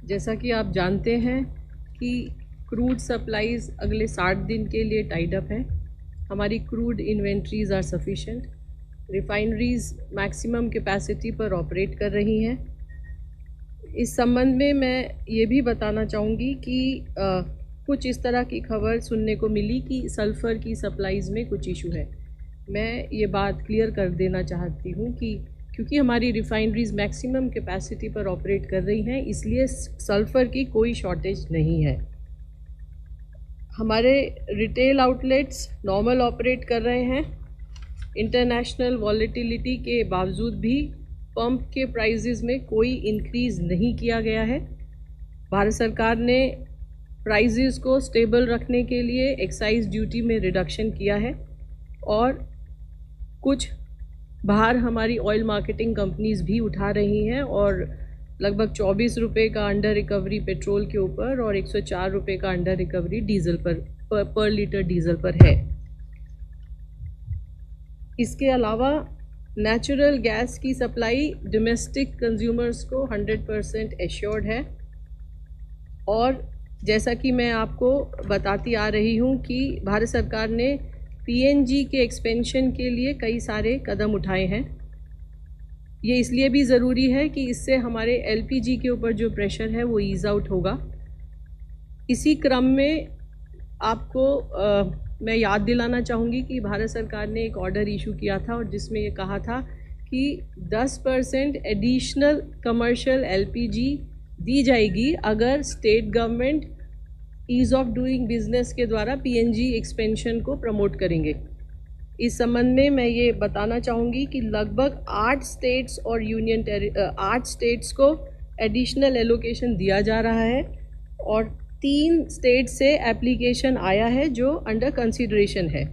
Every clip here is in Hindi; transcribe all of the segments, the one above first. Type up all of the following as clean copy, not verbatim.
जैसा कि आप जानते हैं कि क्रूड सप्लाईज अगले 60 दिन के लिए टाइड अप है। हमारी crude inventories are sufficient. Refineries maximum capacity पर ऑपरेट कर रही हैं। इस संबंध में मैं ये भी बताना चाहूँगी कि कुछ इस तरह की खबर सुनने को मिली कि सल्फ़र की सप्लाईज़ में कुछ इशू है। मैं ये बात क्लियर कर देना चाहती हूँ कि क्योंकि हमारी रिफाइनरीज मैक्सिमम कैपेसिटी पर ऑपरेट कर रही हैं, इसलिए सल्फ़र की कोई शॉर्टेज नहीं है। हमारे रिटेल आउटलेट्स नॉर्मल ऑपरेट कर रहे हैं। इंटरनेशनल वॉलेटिलिटी के बावजूद भी पंप के प्राइसेस में कोई इंक्रीज़ नहीं किया गया है। भारत सरकार ने प्राइसेस को स्टेबल रखने के लिए एक्साइज ड्यूटी में रिडक्शन किया है और कुछ बाहर हमारी ऑयल मार्केटिंग कंपनीज भी उठा रही हैं और लगभग 24 रुपये का अंडर रिकवरी पेट्रोल के ऊपर और 104 रुपये का अंडर रिकवरी डीजल पर लीटर डीजल पर है। इसके अलावा नेचुरल गैस की सप्लाई डोमेस्टिक कंज्यूमर्स को 100% एश्योर्ड है और जैसा कि मैं आपको बताती आ रही हूँ कि भारत सरकार ने पीएनजी के एक्सपेंशन के लिए कई सारे कदम उठाए हैं। ये इसलिए भी ज़रूरी है कि इससे हमारे एलपीजी के ऊपर जो प्रेशर है वो ईज़ आउट होगा। इसी क्रम में आपको मैं याद दिलाना चाहूँगी कि भारत सरकार ने एक ऑर्डर इशू किया था और जिसमें ये कहा था कि 10% एडिशनल कमर्शियल एलपीजी दी जाएगी अगर state government ease of doing business के द्वारा पीएनजी एक्सपेंशन को प्रमोट करेंगे। इस संबंध में मैं ये बताना चाहूँगी कि लगभग 8 स्टेट्स और 8 स्टेट्स को एडिशनल एलोकेशन दिया जा रहा है और 3 स्टेट से एप्लीकेशन आया है जो अंडर कंसिडरेशन है।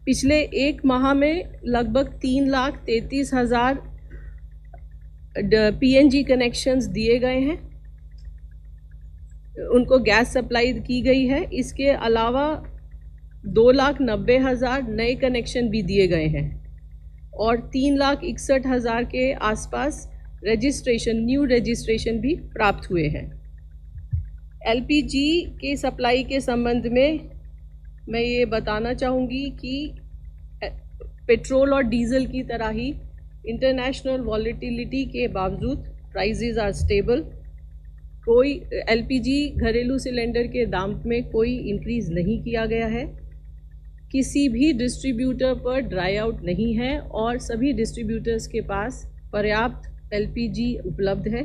पिछले एक माह में लगभग 3,33,000 पीएनजी कनेक्शंस दिए गए हैं, उनको गैस सप्लाई की गई है। इसके अलावा 2,90,000 नए कनेक्शन भी दिए गए हैं और 3,61,000 के आसपास न्यू रजिस्ट्रेशन भी प्राप्त हुए हैं। एलपीजी के सप्लाई के संबंध में मैं ये बताना चाहूँगी कि पेट्रोल और डीजल की तरह ही इंटरनेशनल वॉलेटिलिटी के बावजूद प्राइसेस आर स्टेबल। कोई एलपीजी घरेलू सिलेंडर के दाम में कोई इंक्रीज़ नहीं किया गया है। किसी भी डिस्ट्रीब्यूटर पर ड्राई आउट नहीं है और सभी डिस्ट्रीब्यूटर्स के पास पर्याप्त एलपीजी उपलब्ध है।